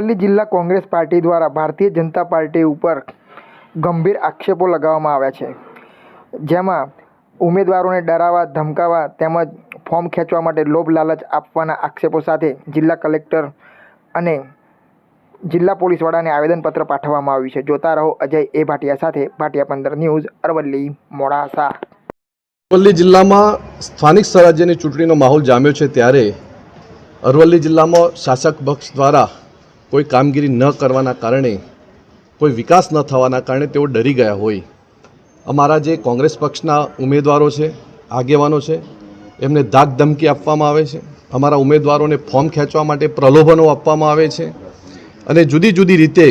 અરવલ્લી જિલ્લા કોંગ્રેસ પાર્ટી દ્વારા ભારતીય જનતા પાર્ટી ઉપર ગંભીર આક્ષેપો લગાવવામાં આવ્યા છે, જેમાં ઉમેદવારોને ડરાવવા, ધમકાવવા તેમજ ફોર્મ ખેંચવા માટે લોભ લાલચ આપવાના આક્ષેપો સાથે જિલ્લા કલેક્ટર અને જિલ્લા પોલીસ વડાને આવેદનપત્ર પાઠવવામાં આવ્યું છે. જોતા રહો અજય એ ભાટિયા સાથે, ભાટિયા 15 ન્યૂઝ, અરવલ્લી, મોડાસા. અરવલ્લી જિલ્લામાં સ્થાનિક સ્વરાજ્યની ચૂંટણીનો માહોલ જામ્યો છે, ત્યારે અરવલ્લી જિલ્લામાં શાસક પક્ષ દ્વારા કોઈ કામગીરી ન કરવાના કારણે, કોઈ વિકાસ ન થવાના કારણે તેઓ ડરી ગયા હોય. અમારા જે કોંગ્રેસ પક્ષના ઉમેદવારો છે, આગેવાનો છે, એમને ધાક ધમકી આપવામાં આવે છે. અમારા ઉમેદવારોને ફોર્મ ખેંચવા માટે પ્રલોભનો આપવામાં આવે છે અને જુદી જુદી રીતે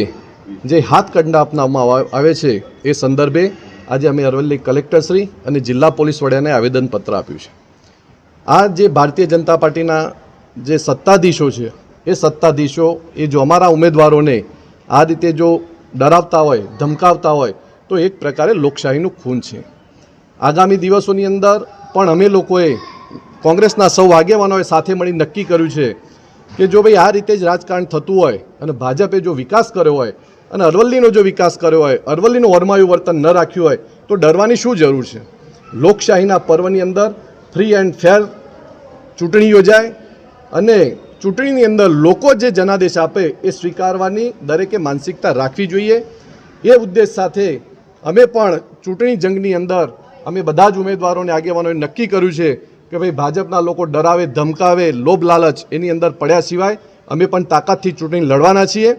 જે હાથકંડા અપનાવવામાં આવે છે. એ સંદર્ભે આજે અમે અરવલ્લી કલેક્ટરશ્રી અને જિલ્લા પોલીસ વડાને આવેદનપત્ર આપ્યું છે. આ જે ભારતીય જનતા પાર્ટીના જે સત્તાધીશો છે, એ સત્તાધીશો જો અમારા ઉમેદવારોને આ રીતે જો ડરાવતા હોય, ધમકાવતા હોય, તો એક પ્રકારે લોકશાહીનું ખૂન છે. આગામી દિવસોની અંદર પણ અમે લોકોએ કોંગ્રેસના સૌ આગેવાનોએ સાથે મળી નક્કી કર્યું છે કે જો ભાઈ આ રીતે જ રાજકારણ થતું હોય અને ભાજપે જો વિકાસ કર્યો હોય અને અરવલ્લીનો જો વિકાસ કર્યો હોય, અરવલ્લીનું ઓરમાયું વર્તન ન રાખ્યું હોય, તો ડરવાની શું જરૂર છે? લોકશાહીના પર્વની અંદર ફ્રી એન્ડ ફેર ચૂંટણી યોજાય અને ચૂંટણીની અંદર લોકો જે જનાદેશ આપે એ સ્વીકારવાની દરેકે માનસિકતા રાખવી જોઈએ. એ ઉદ્દેશ સાથે અમે પણ ચૂંટણી જંગની અંદર અમે બધા જ ઉમેદવારોને, આગેવાનોએ નક્કી કર્યું છે કે ભાઈ ભાજપના લોકો ડરાવે, ધમકાવે, લોભ લાલચ એની અંદર પડ્યા સિવાય અમે પણ તાકાતથી ચૂંટણી લડવાના છીએ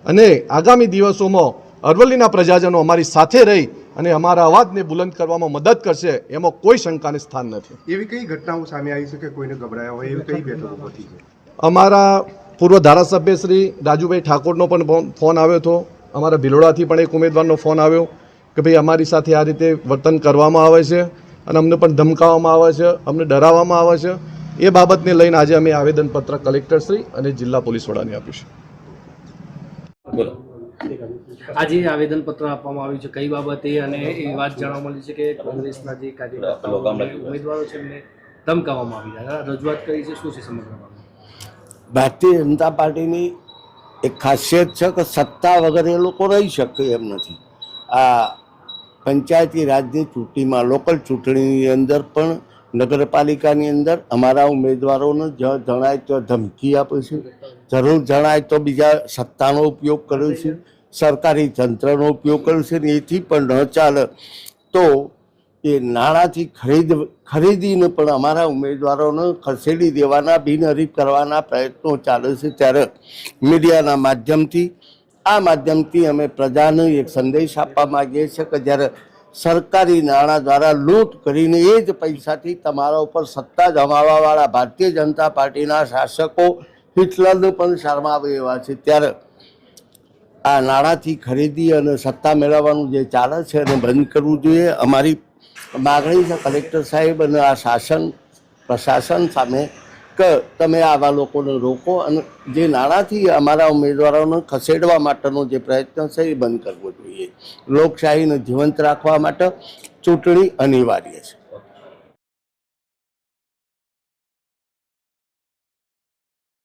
અને આગામી દિવસોમાં અરવલ્લીના પ્રજાજનો અમારી સાથે રહી અને અમારા અવાજને બુલંદ કરવામાં મદદ કરશે, એમાં કોઈ શંકાને સ્થાન નથી. એવી કઈ ઘટનાઓ સામે આવી છે કે કોઈને ગભરાયા હોય એવી કઈ બેઠકો હતી? અમારા પૂર્વ ધારાસભ્ય શ્રી રાજુભાઈ ઠાકોરનો પણ ફોન આવ્યો હતો. અમારા ભિલોડાથી પણ એક ઉમેદવારનો ફોન આવ્યો કે ભાઈ અમારી સાથે આ રીતે વર્તન કરવામાં આવે છે અને અમને પણ ધમકાવવામાં આવે છે, અમને ડરાવવામાં આવે છે. એ બાબતને લઈને આજે અમે આવેદનપત્ર કલેક્ટરશ્રી અને જિલ્લા પોલીસ વડાને આપ્યું છે. આજે આવેદનપત્ર આપવામાં આવ્યું છે, કઈ બાબતે? અને એ વાત જાણવા મળી છે કે કોંગ્રેસના જે કાર્યકર્તાઓ ઉમેદવારો છે એમને ધમકાવવામાં આવી રહ્યા, રજૂઆત કરી છે. શું છે સમગ્ર બાબત? ભારતીય જનતા પાર્ટીની એક ખાસિયત છે કે સત્તા વગર એ લોકો રહી શકે એમ નથી. આ પંચાયતી રાજની ચૂંટણીમાં, લોકલ ચૂંટણીની અંદર પણ, નગરપાલિકાની અંદર અમારા ઉમેદવારોને જણાય તો ધમકી આપે છે, જરૂર જણાય તો બીજા સત્તાનો ઉપયોગ કર્યો છે, સરકારી તંત્રનો ઉપયોગ કર્યો છે. ને એથી પણ ન ચાલે તો એ નાણાંથી ખરીદીને પણ અમારા ઉમેદવારોને ખસેડી દેવાના, બિનહરીફ કરવાના પ્રયત્નો ચાલે છે. ત્યારે મીડિયાના માધ્યમથી, આ માધ્યમથી અમે પ્રજાને એક સંદેશ આપવા માગીએ છીએ કે જ્યારે સરકારી નાણાં દ્વારા લૂંટ કરીને એ જ પૈસાથી તમારા ઉપર સત્તા જમાવવાવાળા ભારતીય જનતા પાર્ટીના શાસકો હિટલરને પણ શરમાવે એવા છે, ત્યારે આ નાણાંથી ખરીદી અને સત્તા મેળવવાનું જે ચાલે છે એને બંધ કરવું જોઈએ. અમારી માગણી છે કલેક્ટર સાહેબ અને આ પ્રશાસન સામે કે તમે આવા લોકોને રોકો અને જે નાણાંથી અમારા ઉમેદવારોને ખસેડવા માટેનો જે પ્રયત્ન છે એ બંધ કરવો જોઈએ. લોકશાહીને જીવંત રાખવા માટે ચૂંટણી અનિવાર્ય છે.